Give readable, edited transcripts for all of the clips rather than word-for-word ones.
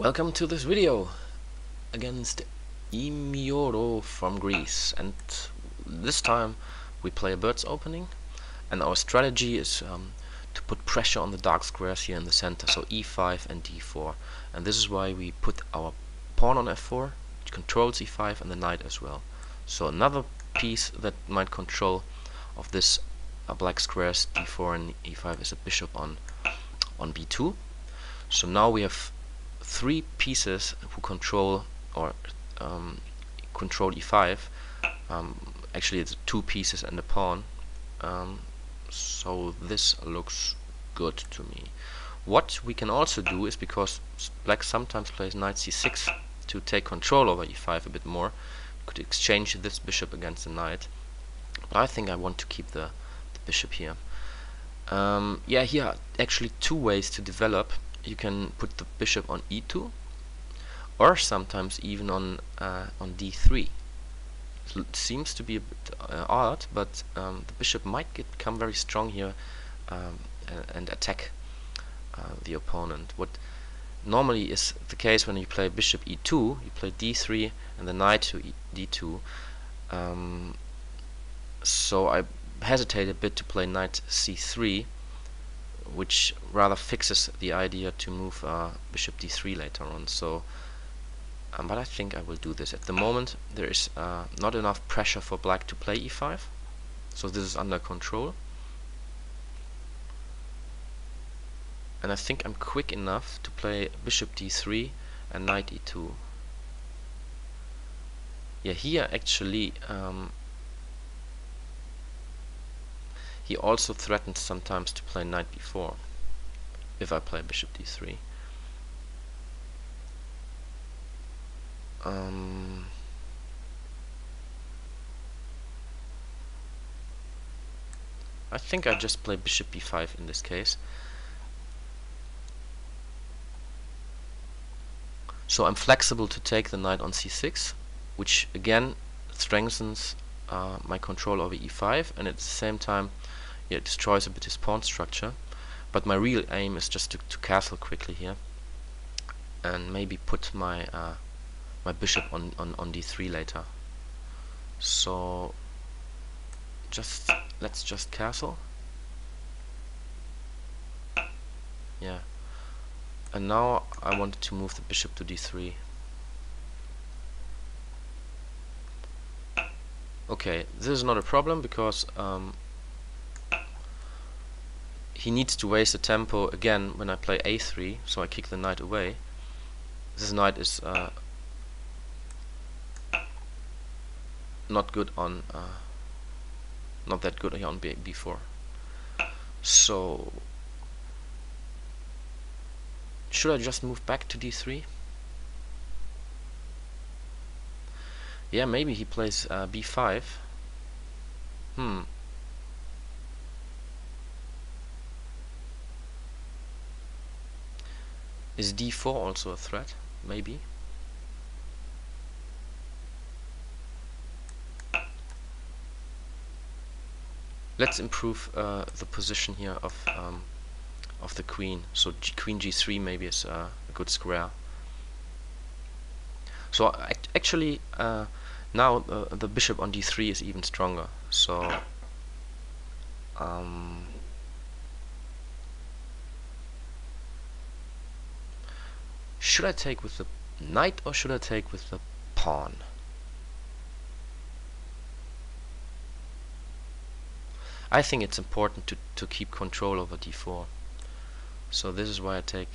Welcome to this video against Imioro from Greece, and this time we play a bird's opening, and our strategy is to put pressure on the dark squares here in the center, so e5 and d4, and this is why we put our pawn on f4, which controls e5, and the knight as well. So another piece that might control of this black squares d4 and e5 is a bishop on b2. So now we have three pieces who control control e5. Actually, it's two pieces and a pawn. So this looks good to me. What we can also do is, because black sometimes plays knight c6 to take control over e5 a bit more, we could exchange this bishop against the knight. But I think I want to keep the bishop here. Yeah, here are actually two ways to develop. You can put the bishop on e2, or sometimes even on d3. It seems to be a bit odd, but the bishop might become very strong here and attack the opponent. What normally is the case when you play bishop e2, you play d3 and the knight to d2. So I hesitate a bit to play knight c3, which rather fixes the idea to move bishop d3 later on. So, but I think I will do this. At the moment, there is not enough pressure for black to play e5, so this is under control. And I think I'm quick enough to play bishop d3 and knight e2. Yeah, here actually he also threatens sometimes to play knight b4 if I play bishop d3. I think I just play bishop b5 in this case. So I'm flexible to take the knight on c6, which again strengthens my control over e5, and at the same time it destroys a bit his pawn structure. But my real aim is just to castle quickly here and maybe put my my bishop on d3 later. So let's just castle. Yeah, and now I wanted to move the bishop to d3. Okay, this is not a problem because he needs to waste the tempo again when I play a3, so I kick the knight away. This knight is not good on not that good here on b4. So should I just move back to d3? Yeah, maybe he plays b5. Is d4 also a threat? Maybe. Let's improve the position here of the queen. So queen g3 maybe is a good square. So actually now the bishop on d3 is even stronger. So should I take with the knight or should I take with the pawn? I think it's important to keep control over d4. So this is why I take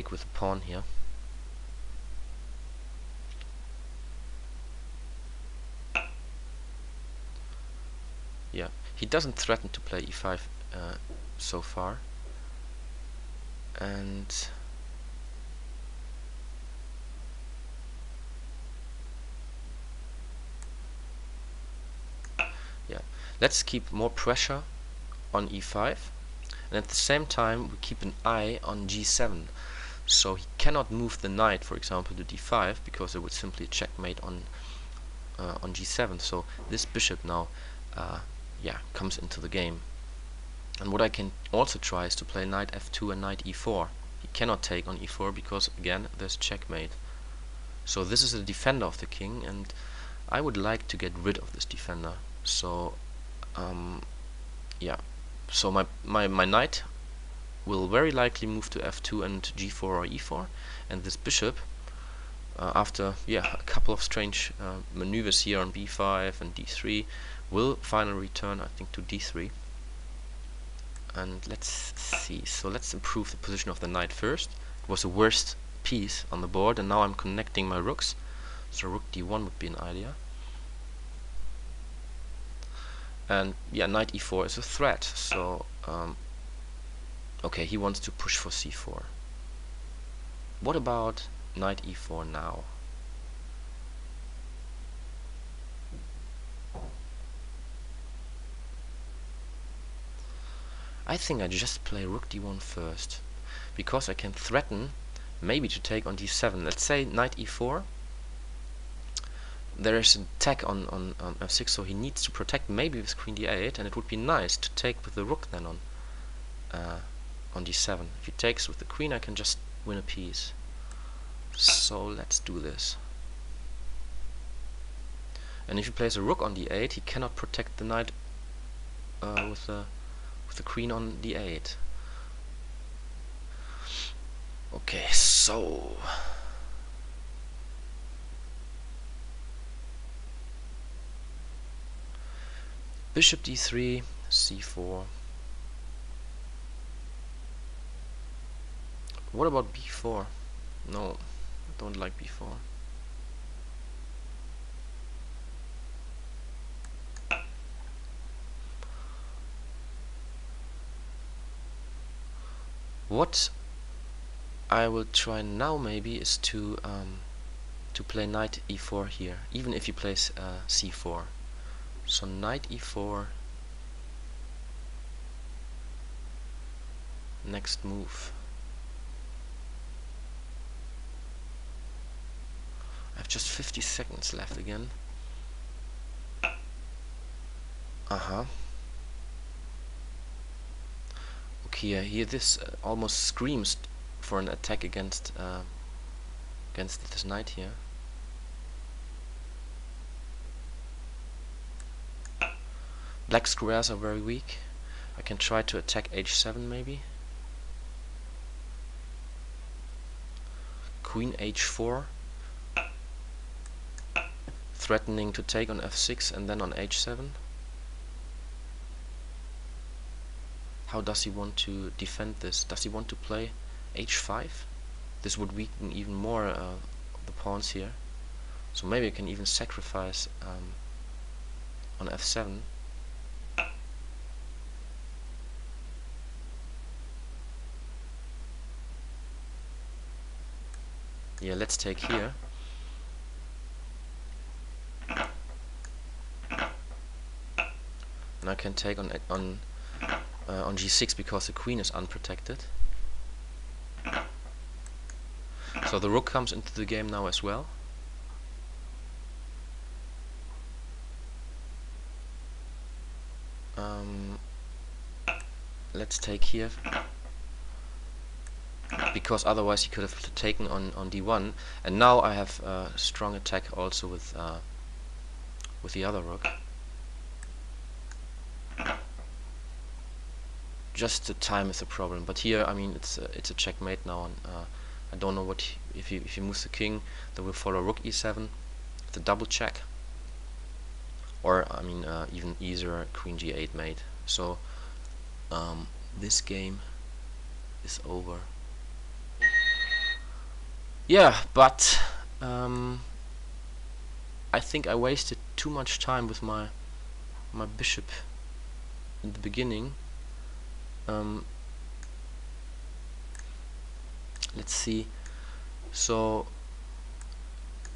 with the pawn here. Yeah, he doesn't threaten to play e5 so far. And yeah, let's keep more pressure on e5, and at the same time we keep an eye on g7, so he cannot move the knight, for example, to d5, because it would simply checkmate on g7. So this bishop now yeah, comes into the game. And what I can also try is to play knight f2 and knight e4. He cannot take on e4 because again there's checkmate. So this is a defender of the king, and I would like to get rid of this defender. So yeah, so my knight will very likely move to f2 and g4 or e4, and this bishop, after a couple of strange maneuvers here on b5 and d3, will finally return, I think, to d3. And let's see, so let's improve the position of the knight first. It was the worst piece on the board, and now I'm connecting my rooks, so rook d1 would be an idea. And yeah, knight e4 is a threat, so okay, he wants to push for c4. What about knight e4 now? I think I just play rook d1 first, because I can threaten maybe to take on d7. Let's say knight e4. There is an attack on f6, so he needs to protect maybe with queen d8, and it would be nice to take with the rook then on d7. If he takes with the queen, I can just win a piece. So let's do this. And if he plays a rook on d8, he cannot protect the knight with the queen on d8. Okay, so bishop d3, c4. What about b4? No, I don't like b4. What I will try now maybe is to play knight e4 here, even if he plays c4. So knight e4. Next move. I have just 50 seconds left again. Okay, here this almost screams for an attack against this knight here. Black squares are very weak. I can try to attack h7 maybe. Queen h4, threatening to take on f6 and then on h7. How does he want to defend this? Does he want to play h5? This would weaken even more the pawns here. So maybe I can even sacrifice on f7. Yeah, let's take here. And I can take on g6 because the queen is unprotected. So the rook comes into the game now as well. Let's take here, because otherwise he could have taken on d1, and now I have a strong attack also with the other rook. Just the time is a problem, but here I mean it's a checkmate now, and I don't know what if he moves the king, then we'll follow rook e7. It's a double check, or I mean even easier, queen g8 mate. So this game is over. Yeah, but I think I wasted too much time with my bishop in the beginning. Let's see. So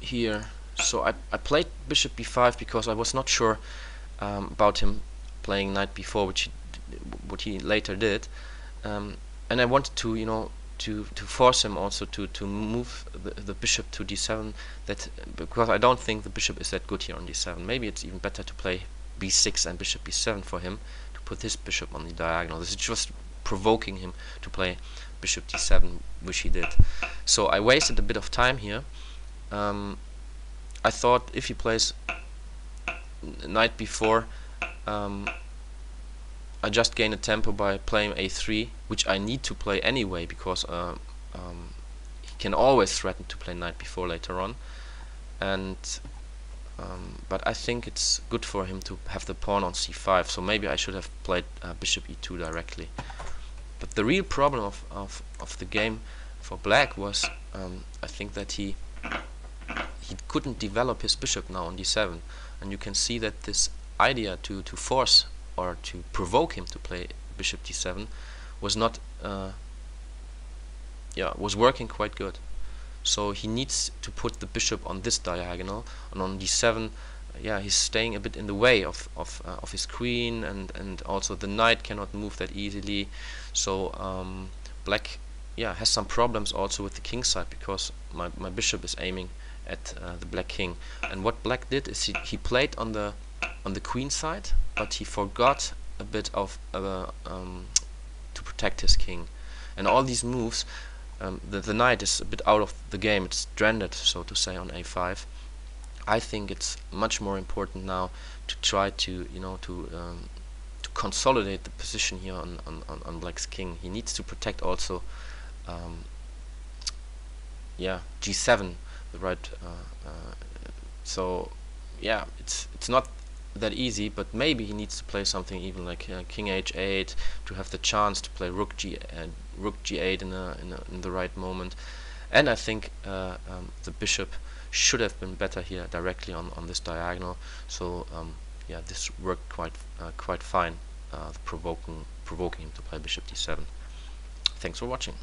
here, so I played bishop b5 because I was not sure about him playing knight b4, what he later did, and I wanted to, you know, to force him also to move the bishop to d7, that because I don't think the bishop is that good here on d7. Maybe it's even better to play b6 and bishop b7 for him to put his bishop on the diagonal. This is just provoking him to play bishop d7, which he did. So I wasted a bit of time here. I thought if he plays knight b4, I just gain a tempo by playing a3, which I need to play anyway, because he can always threaten to play knight b4 later on. And but I think it's good for him to have the pawn on c5, so maybe I should have played bishop e2 directly. But the real problem of the game for black was, I think that he couldn't develop his bishop now on d7, and you can see that this idea to force or to provoke him to play bishop d7 was not was working quite good. So he needs to put the bishop on this diagonal, and on d7 he's staying a bit in the way of his queen, and also the knight cannot move that easily. So black has some problems also with the king side, because my bishop is aiming at the black king. And what black did is he played on the queen side, but he forgot a bit of to protect his king. And all these moves, the knight is a bit out of the game, it's stranded, so to say, on a5. I think it's much more important now to try to to consolidate the position here on black's king. He needs to protect also g7, the right. So it's not that easy, but maybe he needs to play something even like king h8 to have the chance to play rook g8 in the right moment. And I think the bishop should have been better here directly on this diagonal. So this worked quite fine, provoking him to play bishop d7. Thanks for watching.